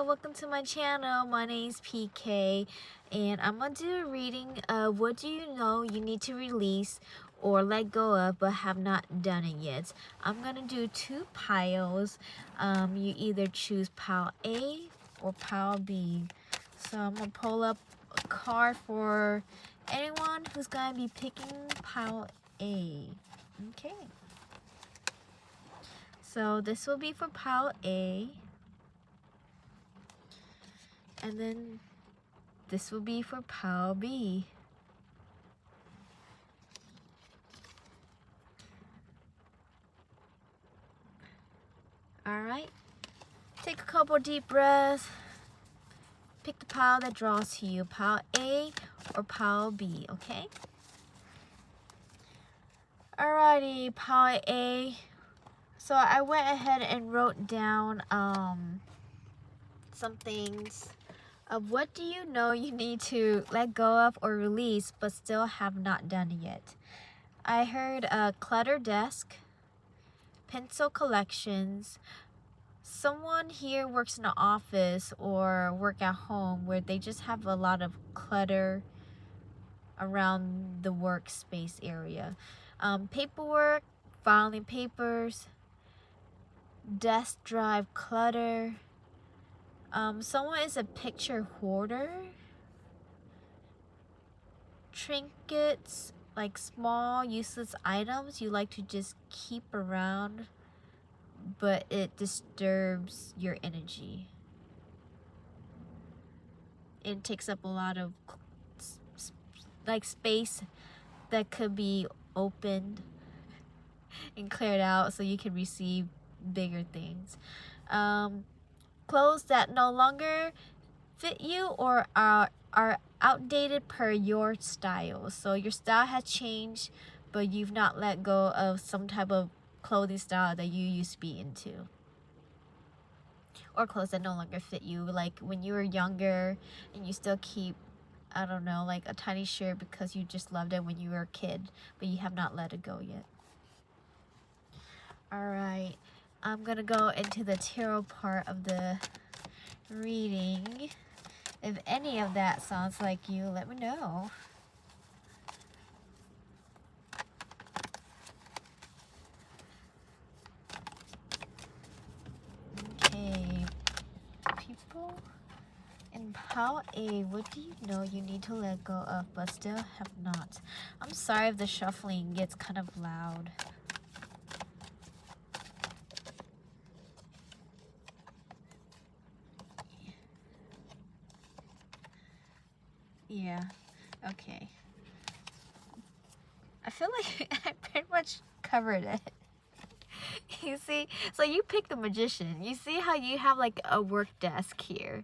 welcome to my channel. My name is PK and I'm gonna do a reading of what do you know you need to release or let go of but have not done it yet. I'm gonna do two piles. You either choose pile A or pile B. So I'm gonna pull up a card for anyone who's gonna be picking pile A. Okay. So this will be for pile A. And then this will be for pile B. Alright, take a couple deep breaths. Pick the pile that draws to you, pile A or pile B, okay? Alrighty, pile A. So I went ahead and wrote down some things of what do you know you need to let go of or release but still have not done yet. I heard a clutter desk, pencil collections. Someone here works in an office or work at home where they just have a lot of clutter around the workspace area. Paperwork, filing papers, desk drive clutter. Someone is a picture hoarder. Trinkets, like small useless items you like to just keep around, but it disturbs your energy. It takes up a lot of like space that could be opened and cleared out so you can receive bigger things. Clothes that no longer fit you or are outdated per your style. So your style has changed, but you've not let go of some type of clothing style that you used to be into. Or clothes that no longer fit you, like when you were younger and you still keep, I don't know, like a tiny shirt because you just loved it when you were a kid, but you have not let it go yet. Alright, I'm gonna go into the tarot part of the reading. If any of that sounds like you, let me know. Okay, people in pile A, what do you know you need to let go of but still have not? I'm sorry if the shuffling gets kind of loud. Yeah, okay. I feel like I pretty much covered it. You see? So you pick the Magician. You see how you have like a work desk here?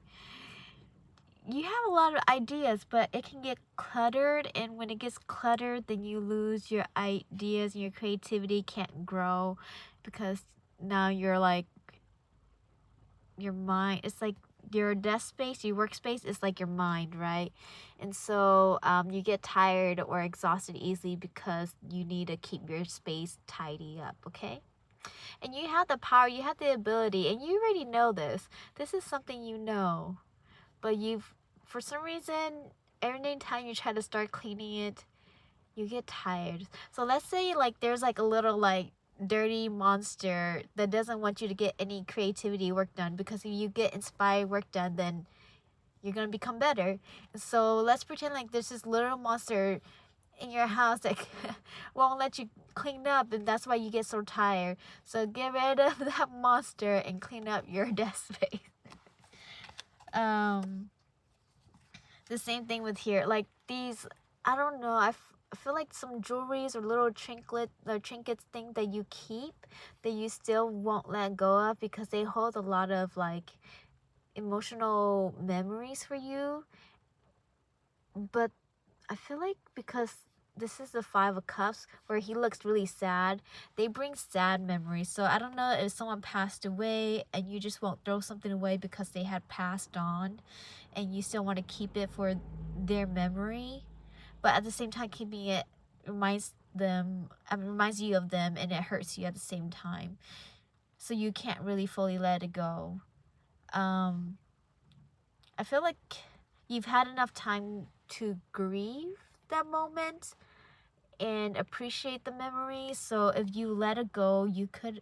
You have a lot of ideas, but it can get cluttered, and when it gets cluttered, then you lose your ideas and your creativity can't grow because now you're like, your mind, it's like your desk space, your workspace is like your mind, right? And so you get tired or exhausted easily because you need to keep your space tidy up, okay? And you have the power, you have the ability, and you already know this. This is something you know, but for some reason, every time you try to start cleaning it, you get tired. So let's say like there's like a little like dirty monster that doesn't want you to get any creativity work done, because if you get inspired work done, then you're gonna become better. So let's pretend like there's this little monster in your house that won't let you clean up, and that's why you get so tired. So get rid of that monster and clean up your desk space. The same thing with here, like these, I don't know, I feel like some jewelries or little trinkets thing that you keep that you still won't let go of because they hold a lot of like emotional memories for you. But I feel like because this is the Five of Cups where he looks really sad, they bring sad memories. So I don't know if someone passed away and you just won't throw something away because they had passed on and you still want to keep it for their memory, but at the same time keeping it reminds you of them, and it hurts you at the same time. So you can't really fully let it go. I feel like you've had enough time to grieve that moment and appreciate the memory. So if you let it go, you could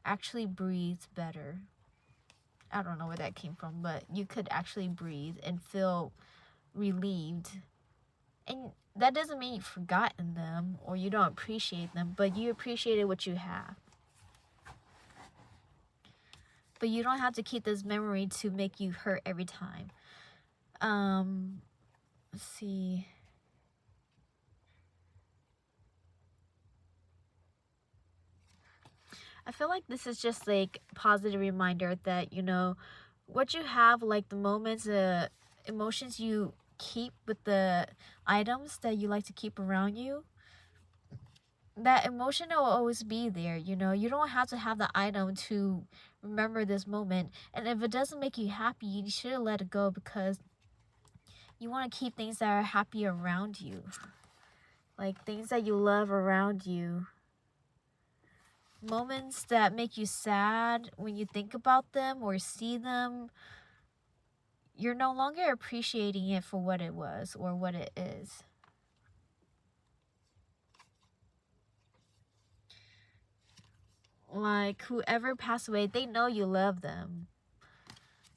actually breathe better. I don't know where that came from, but you could actually breathe and feel relieved. And that doesn't mean you've forgotten them or you don't appreciate them, but you appreciated what you have. But you don't have to keep this memory to make you hurt every time. Let's see. I feel like this is just like positive reminder that, you know, what you have, like the moments, the emotions you keep with the items that you like to keep around you, that emotion will always be there. You know, you don't have to have the item to remember this moment. And if it doesn't make you happy, you should let it go, because you want to keep things that are happy around you, like things that you love around you. Moments that make you sad when you think about them or see them, you're no longer appreciating it for what it was or what it is. Like whoever passed away, they know you love them.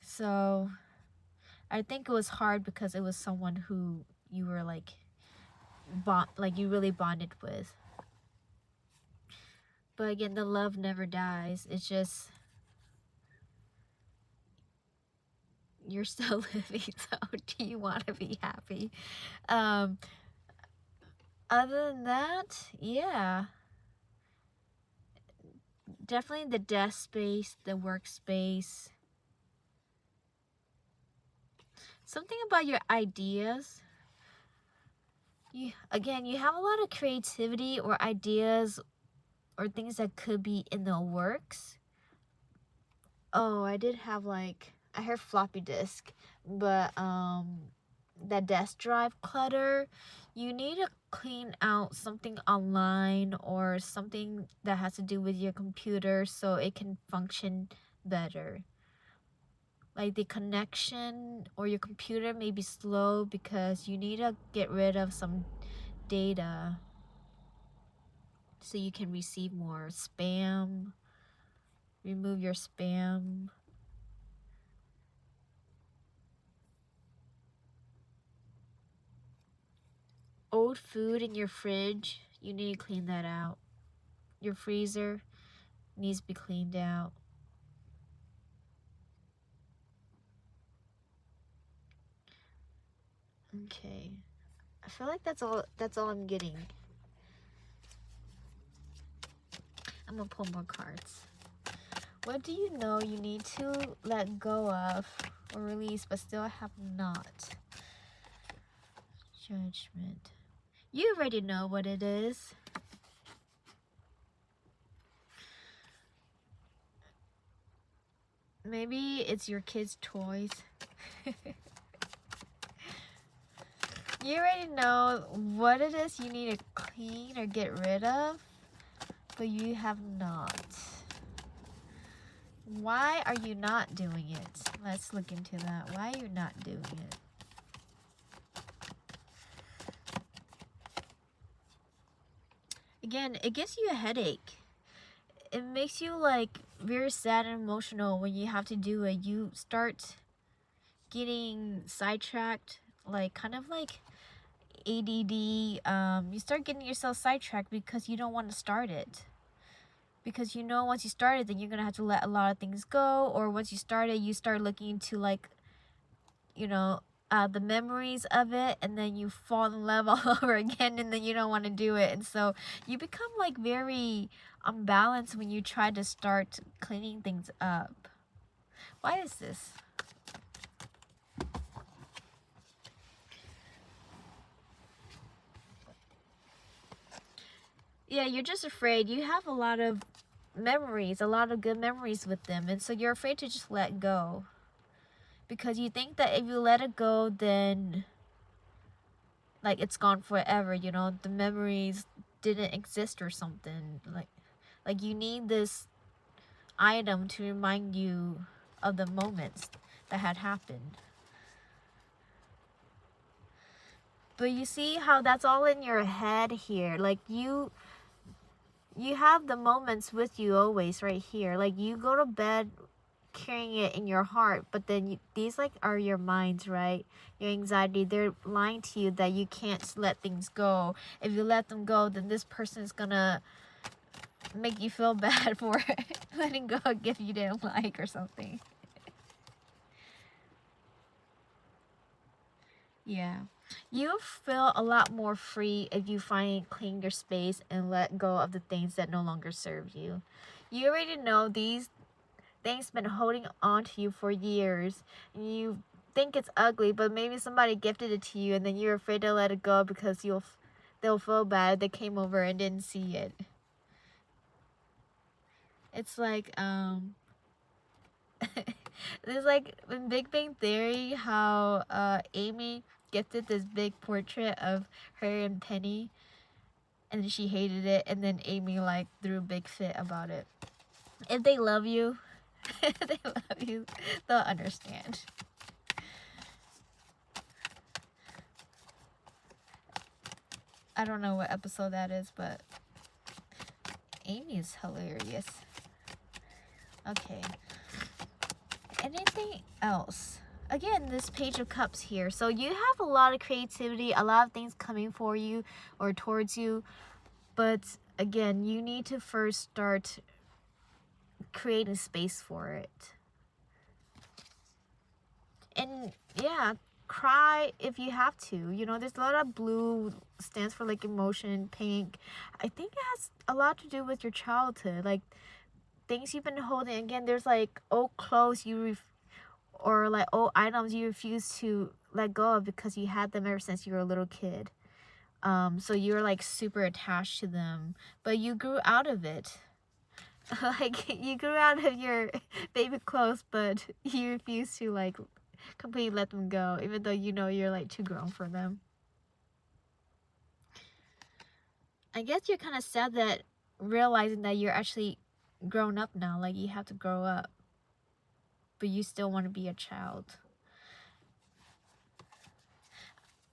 So I think it was hard because it was someone who you were like you really bonded with. But again, the love never dies. It's just you're still living, so do you want to be happy? Other than that, yeah. Definitely the desk space, the workspace. Something about your ideas. You have a lot of creativity or ideas or things that could be in the works. Oh, I did have I heard floppy disk, but that desk drive clutter, you need to clean out something online or something that has to do with your computer so it can function better. Like the connection or your computer may be slow because you need to get rid of some data so you can receive more spam. Remove your spam. Old food in your fridge, you need to clean that out. Your freezer needs to be cleaned out. Okay. I feel like that's all I'm getting. I'm gonna pull more cards. What do you know you need to let go of or release but still have not? Judgment. You already know what it is. Maybe it's your kids' toys. You already know what it is you need to clean or get rid of, but you have not. Why are you not doing it? Let's look into that. Why are you not doing it? Again, it gives you a headache. It makes you very sad and emotional when you have to do it. You start getting sidetracked, kind of like ADD. You start getting yourself sidetracked because you don't want to start it. Because you know once you start it, then you're gonna have to let a lot of things go. Or once you start it, you start looking into the memories of it, and then you fall in love all over again, and then you don't want to do it, and so you become very unbalanced when you try to start cleaning things up. Why is this? Yeah, you're just afraid. You have a lot of memories, a lot of good memories with them, and so you're afraid to just let go. Because you think that if you let it go, then it's gone forever, the memories didn't exist or something. Like you need this item to remind you of the moments that had happened. But you see how that's all in your head here. Like you have the moments with you always right here. Like you go to bed carrying it in your heart, but then these like are your minds, right? Your anxiety, they're lying to you that you can't let things go. If you let them go, then this person is gonna make you feel bad for letting go a gift you didn't like or something. Yeah. You feel a lot more free if you finally clean your space and let go of the things that no longer serve you. You already know these things been holding on to you for years. And you think it's ugly, but maybe somebody gifted it to you and then you're afraid to let it go because they'll feel bad they came over and didn't see it. It's like there's like in Big Bang Theory how Amy gifted this big portrait of her and Penny and she hated it, and then Amy like threw a big fit about it. If they love you, they'll understand. I don't know what episode that is, but Amy is hilarious. Okay. Anything else? Again, this Page of Cups here. So you have a lot of creativity, a lot of things coming for you or towards you. But again, you need to first start creating space for it. And yeah, cry if you have to. You know, there's a lot of blue stands for like emotion, pink. I think it has a lot to do with your childhood. Like things you've been holding. Again, there's like old clothes or like old items you refuse to let go of because you had them ever since you were a little kid. So you're like super attached to them, but you grew out of it. Like you grew out of your baby clothes, but you refuse to like completely let them go, even though you know you're like too grown for them. I guess you're kind of sad that realizing that you're actually grown up now, like you have to grow up, but you still want to be a child.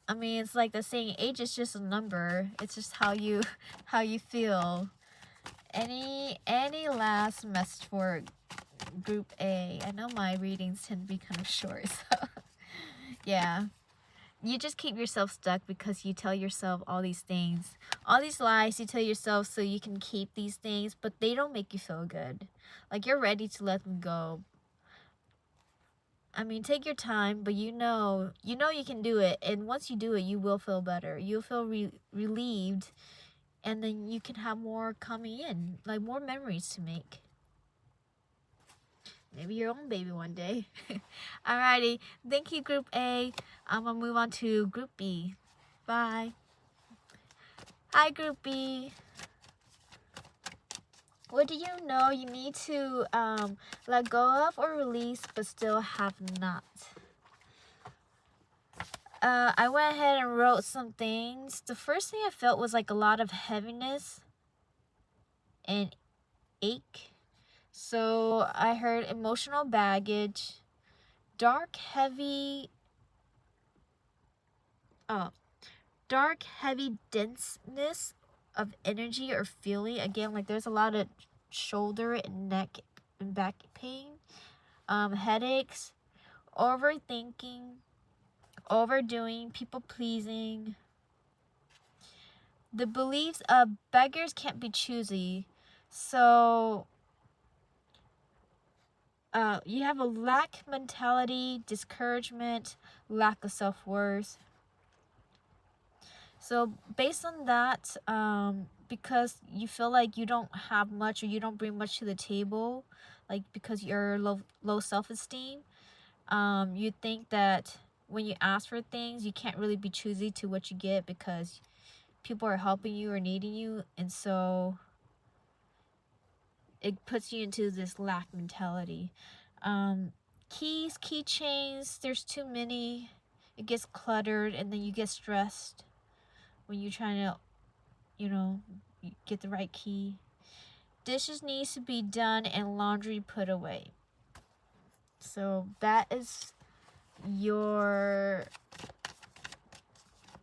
I mean, it's like the saying, age is just a number. It's just how you feel. Any last message for Group A? I know my readings tend to be kind of short, so yeah. You just keep yourself stuck because you tell yourself all these things. All these lies you tell yourself so you can keep these things, but they don't make you feel good. Like you're ready to let them go. I mean, take your time, but you know you can do it. And once you do it, you will feel better. You'll feel relieved. And then you can have more coming in, like more memories to make. Maybe your own baby one day. Alrighty. Thank you, Group A. I'm going to move on to Group B. Bye. Hi, Group B. What do you know you need to let go of or release but still have not? I went ahead and wrote some things. The first thing I felt was like a lot of heaviness and ache. So I heard emotional baggage, dark, heavy denseness of energy or feeling. Again, like there's a lot of shoulder and neck and back pain, headaches, overthinking, overdoing, people pleasing. The beliefs of beggars can't be choosy. So you have a lack mentality, discouragement, lack of self-worth. So based on that, because you feel like you don't have much or you don't bring much to the table, like because you're low self-esteem, you think that when you ask for things, you can't really be choosy to what you get because people are helping you or needing you, and so it puts you into this lack mentality. Keys, keychains, there's too many. It gets cluttered and then you get stressed when you're trying to, get the right key. Dishes needs to be done and laundry put away. So that is your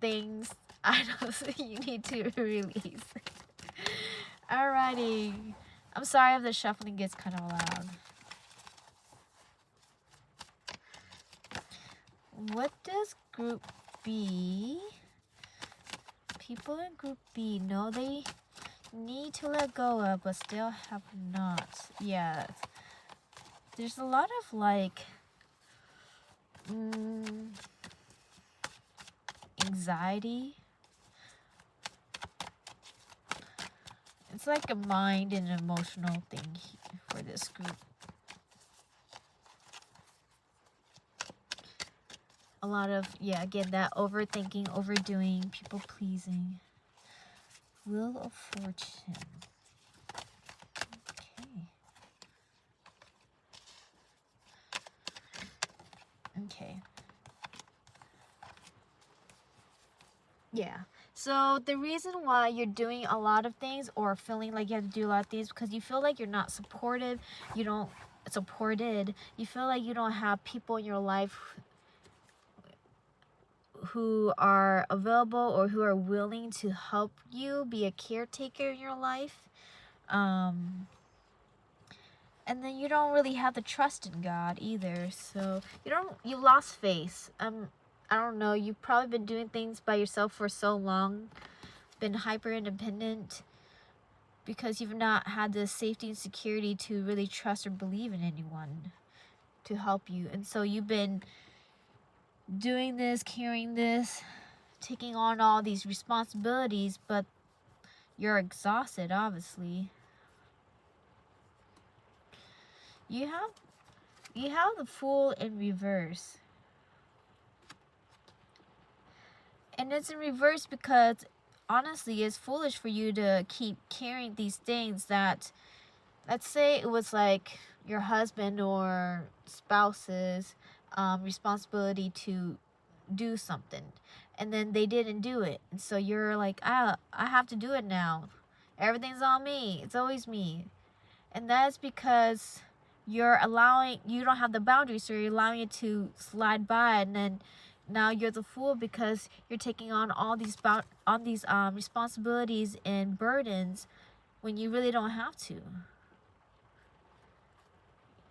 things I know you need to release. Alrighty. I'm sorry if the shuffling gets kind of loud. What does group B, people in group B know they need to let go of but still have not? Yeah. There's a lot of like anxiety. It's like a mind and emotional thing for this group. A lot of, yeah, again, that overthinking, overdoing, people pleasing. Wheel of Fortune. Okay. Yeah. So the reason why you're doing a lot of things or feeling like you have to do a lot of things because you feel like you're not supported, you feel like you don't have people in your life who are available or who are willing to help you be a caretaker in your life. And then you don't really have the trust in God either. So you lost faith. I don't know, you've probably been doing things by yourself for so long, been hyper independent because you've not had the safety and security to really trust or believe in anyone to help you. And so you've been doing this, carrying this, taking on all these responsibilities, but you're exhausted, obviously. You have the Fool in reverse. And it's in reverse because honestly it's foolish for you to keep carrying these things that, let's say it was like your husband or spouse's responsibility to do something and then they didn't do it, and so you're like, I have to do it now, everything's on me, it's always me. And that's because you don't have the boundaries, so you're allowing it to slide by, and then now you're the fool because you're taking on all these responsibilities and burdens when you really don't have to.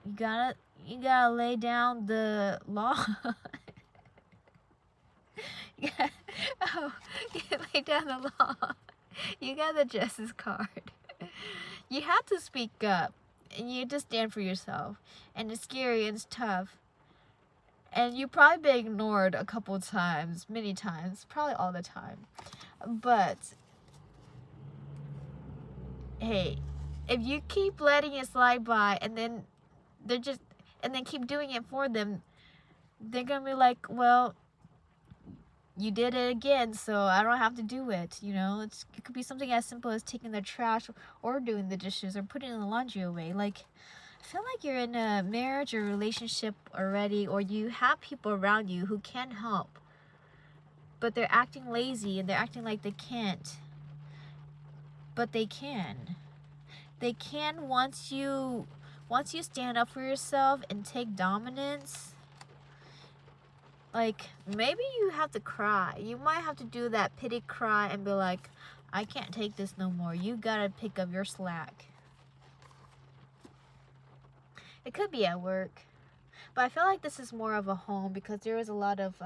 You gotta lay down the law. You lay down the law. You got the justice card. You have to speak up, and you have to stand for yourself, and it's scary and it's tough. And you've probably been ignored a couple times, many times, probably all the time. But hey, if you keep letting it slide by and then keep doing it for them, they're gonna be like, well, you did it again, so I don't have to do it. It could be something as simple as taking the trash or doing the dishes or putting the laundry away. Like, I feel like you're in a marriage or relationship already, or you have people around you who can help, but they're acting lazy and they're acting like they can't. But they can. They can once you stand up for yourself and take dominance. Like, maybe you have to cry. You might have to do that pity cry and be like, I can't take this no more. You gotta pick up your slack. It could be at work. But I feel like this is more of a home because there is a lot of,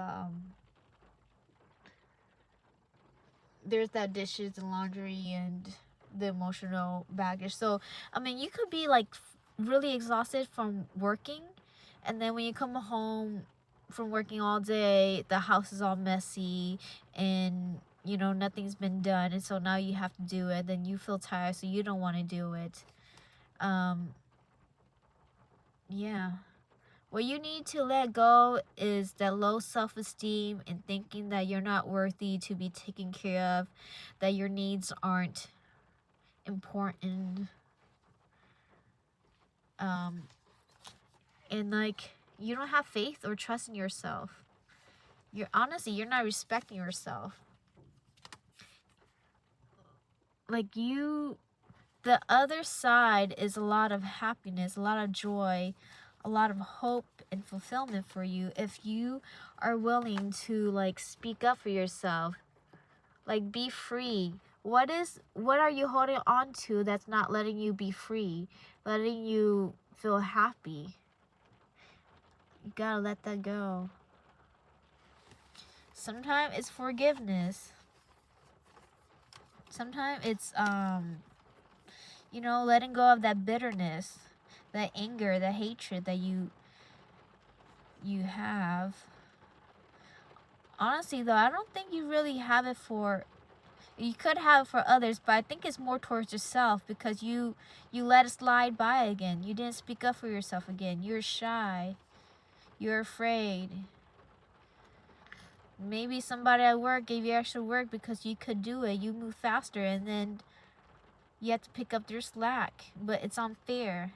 there's that dishes and laundry and the emotional baggage. So, I mean, you could be like really exhausted from working, and then when you come home from working all day, the house is all messy and nothing's been done, and so now you have to do it. Then you feel tired, so you don't want to do it. Yeah. What you need to let go is that low self-esteem and thinking that you're not worthy to be taken care of, that your needs aren't important. And like, you don't have faith or trust in yourself. You're not respecting yourself. Like, the other side is a lot of happiness, a lot of joy, a lot of hope and fulfillment for you if you are willing to like speak up for yourself. Like, be free. What are you holding on to that's not letting you be free, letting you feel happy? You gotta let that go. Sometimes it's forgiveness. Sometimes it's you know, letting go of that bitterness, that anger, that hatred that you have. Honestly though, I don't think you really have it for, you could have it for others, but I think it's more towards yourself, because you let it slide by again. You didn't speak up for yourself again. You're shy. You're afraid. Maybe somebody at work gave you extra work because you could do it. You move faster, and then you have to pick up their slack. But it's unfair.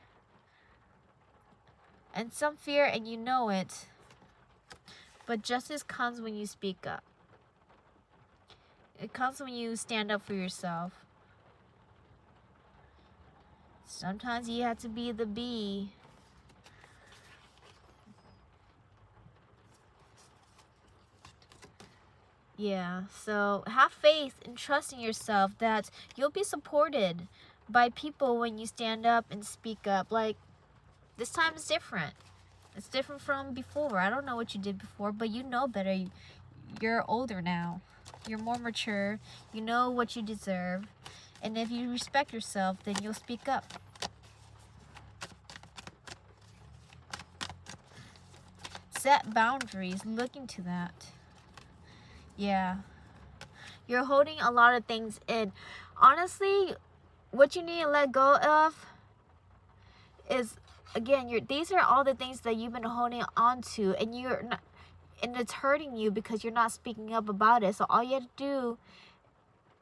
And some fear, and you know it. But justice comes when you speak up. It comes when you stand up for yourself. Sometimes you have to be the bee. Yeah, so have faith and trust in yourself that you'll be supported by people when you stand up and speak up. Like, this time is different. It's different from before. I don't know what you did before, but you know better. You're older now. You're more mature. You know what you deserve. And if you respect yourself, then you'll speak up. Set boundaries. Look into that. Yeah. You're holding a lot of things in. Honestly, what you need to let go of is, again, these are all the things that you've been holding on to, and you're not, and it's hurting you because you're not speaking up about it. So all you have to do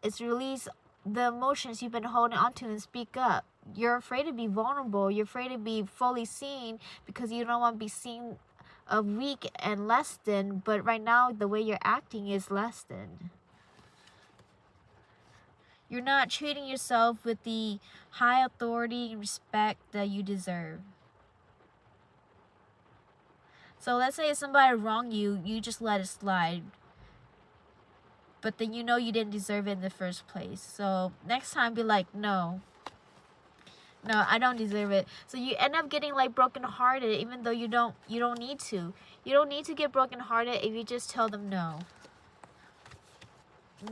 is release the emotions you've been holding on to and speak up. You're afraid to be vulnerable. You're afraid to be fully seen because you don't want to be seen of weak and less than. But right now, the way you're acting is less than. You're not treating yourself with the high authority and respect that you deserve. So let's say somebody wronged you, you just let it slide. But then you know you didn't deserve it in the first place. So next time be like, no, I don't deserve it. So you end up getting like brokenhearted, even though you don't need to. You don't need to get brokenhearted if you just tell them no.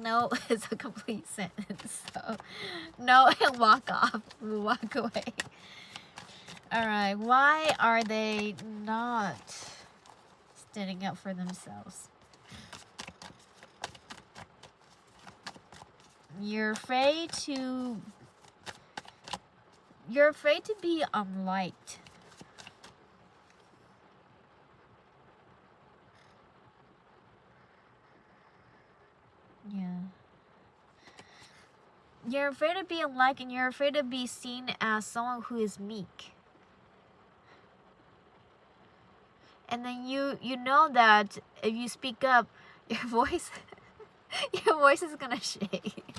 No is a complete sentence. So no, and walk off. Walk away. Alright, why are they not standing up for themselves? You're afraid to be unliked. Yeah. You're afraid to be unliked, and you're afraid to be seen as someone who is meek. And then you know that if you speak up, your voice is gonna shake.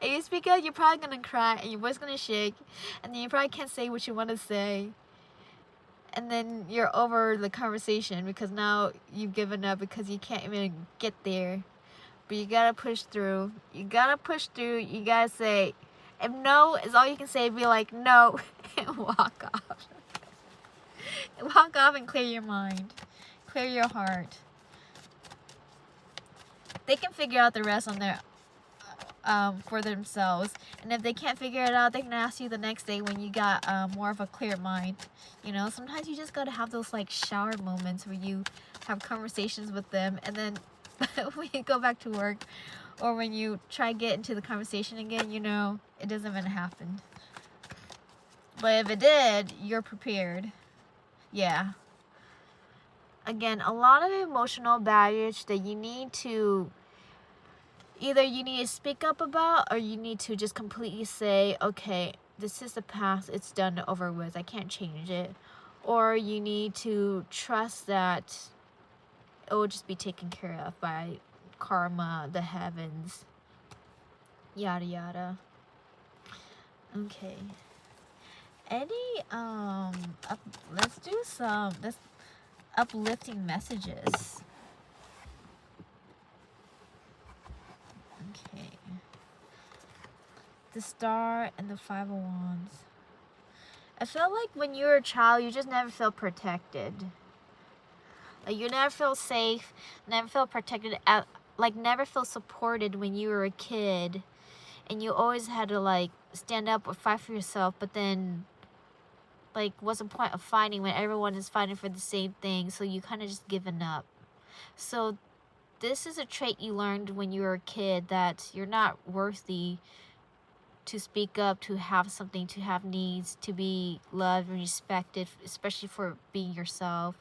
If you speak up, you're probably gonna cry, and your voice is gonna shake, and then you probably can't say what you want to say. And then you're over the conversation because now you've given up because you can't even get there. But you gotta push through. You gotta say, if no is all you can say, be like, no, and walk off. Walk off and clear your mind. Clear your heart. They can figure out the rest on their for themselves. And if they can't figure it out, they can ask you the next day when you got more of a clear mind. You know, sometimes you just gotta have those like shower moments where you have conversations with them, and then when you go back to work, or when you try to get into the conversation again, you know, it doesn't even happen. But if it did, you're prepared. Yeah. Again, a lot of emotional baggage that you need to, either you need to speak up about, or you need to just completely say, okay, this is the past, it's done, over with, I can't change it. Or you need to trust that it will just be taken care of by karma, the heavens, yada yada. Okay. Any let's do some uplifting messages. Okay. The Star and the Five of Wands. I feel like when you were a child, you just never felt protected. Like you never feel safe, never feel protected, like never feel supported when you were a kid, and you always had to like stand up or fight for yourself. But then, like, what's the point of fighting when everyone is fighting for the same thing? So you kind of just given up. So this is a trait you learned when you were a kid, that you're not worthy to speak up, to have something, to have needs, to be loved and respected, especially for being yourself.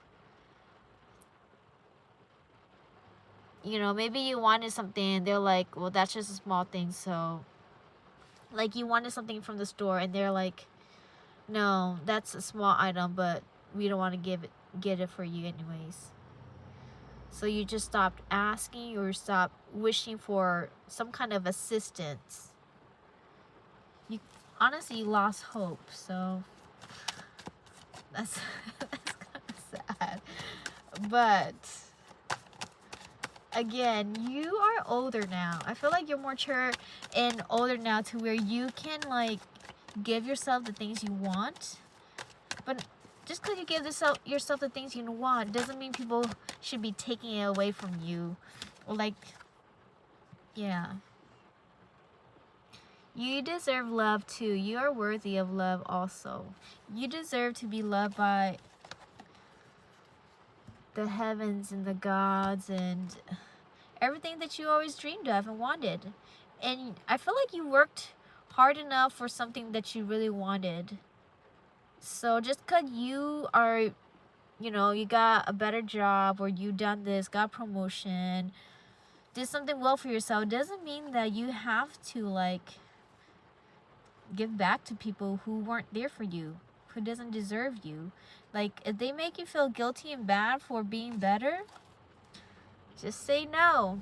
You know, maybe you wanted something and they're like, well, that's just a small thing. So, like, you wanted something from the store and they're like, no, that's a small item, but we don't want to get it for you anyways. So you just stopped asking or stopped wishing for some kind of assistance. You honestly lost hope. So that's that's kind of sad. But again, you are older now. I feel like you're more mature and older now to where you can like give yourself the things you want. But just because you give yourself the things you want doesn't mean people should be taking it away from you. Or like, yeah. You deserve love too. You are worthy of love also. You deserve to be loved by the heavens and the gods and everything that you always dreamed of and wanted. And I feel like you worked hard enough for something that you really wanted. So just because you are, you know, you got a better job or you done this, got promotion, did something well for yourself, doesn't mean that you have to like give back to people who weren't there for you, who doesn't deserve you. Like, if they make you feel guilty and bad for being better, just say no.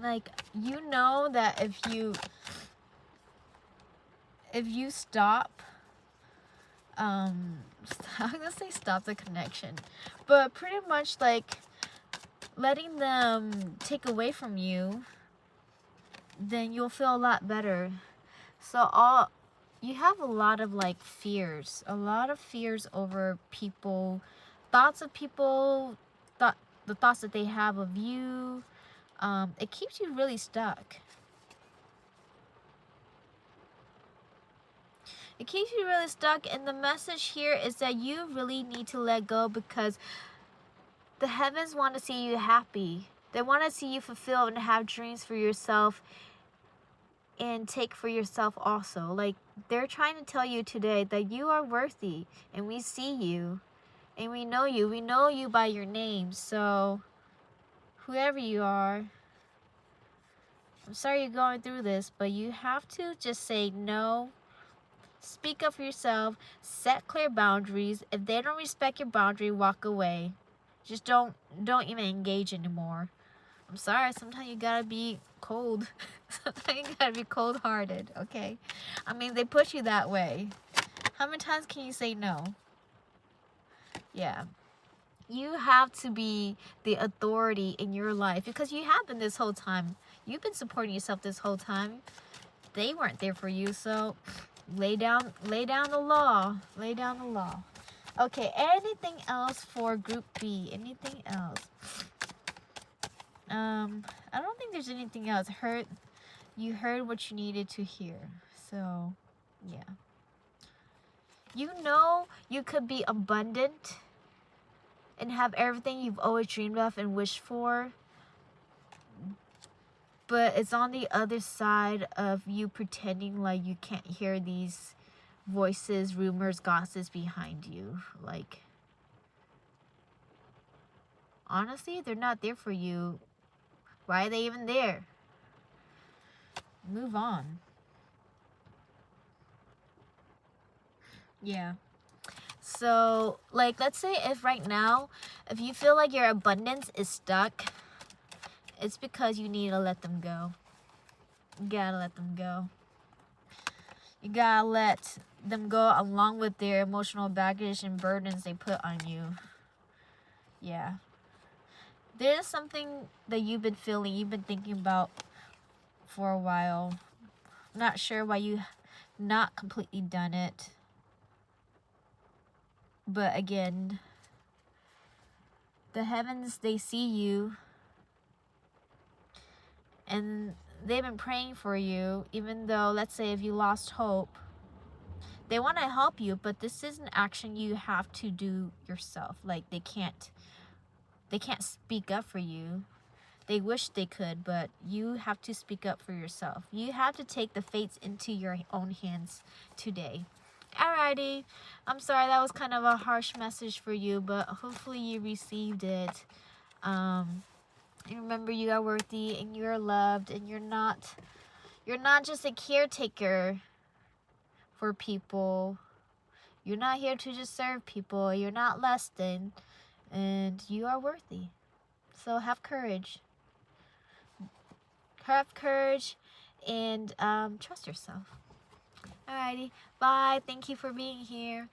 Like, you know that if you stop, I'm gonna say stop the connection, but pretty much like letting them take away from you, then you'll feel a lot better. So you have a lot of like fears, over people, thoughts of people, the thoughts that they have of you. It keeps you really stuck. It keeps you really stuck, and the message here is that you really need to let go, because the heavens want to see you happy. They want to see you fulfilled and have dreams for yourself and take for yourself also. Like, they're trying to tell you today that you are worthy, and we see you, and we know you. We know you by your name. So, whoever you are, I'm sorry you're going through this, but you have to just say no. Speak up for yourself. Set clear boundaries. If they don't respect your boundary, walk away. Just don't even engage anymore. I'm sorry, sometimes you gotta be cold. Sometimes you gotta be cold-hearted, okay? I mean, they push you that way. How many times can you say no? Yeah. You have to be the authority in your life, because you have been this whole time. You've been supporting yourself this whole time. They weren't there for you, so lay down the law. Lay down the law. Okay, anything else for group B? Anything else? I don't think there's anything else. You heard what you needed to hear. So, yeah. You know you could be abundant and have everything you've always dreamed of and wished for. But it's on the other side of you pretending like you can't hear these voices, rumors, gossips behind you. Like, honestly, they're not there for you. Why are they even there? Move on. Yeah. So, like, let's say if right now, if you feel like your abundance is stuck, it's because you need to let them go. You gotta let them go. You gotta let them go along with their emotional baggage and burdens they put on you. Yeah. There's something that you've been feeling, you've been thinking about for a while. Not sure why you not completely done it. But again, the heavens, they see you. And they've been praying for you, even though, let's say, if you lost hope, they want to help you, but this is an action you have to do yourself. Like, they can't speak up for you. They wish they could, but you have to speak up for yourself. You have to take the fates into your own hands today. Alrighty, I'm sorry that was kind of a harsh message for you, but hopefully you received it. And remember, you are worthy and you're loved, and you're not just a caretaker for people. You're not here to just serve people. You're not less than, and you are worthy. So have courage. Have courage and trust yourself. Alrighty, bye. Thank you for being here.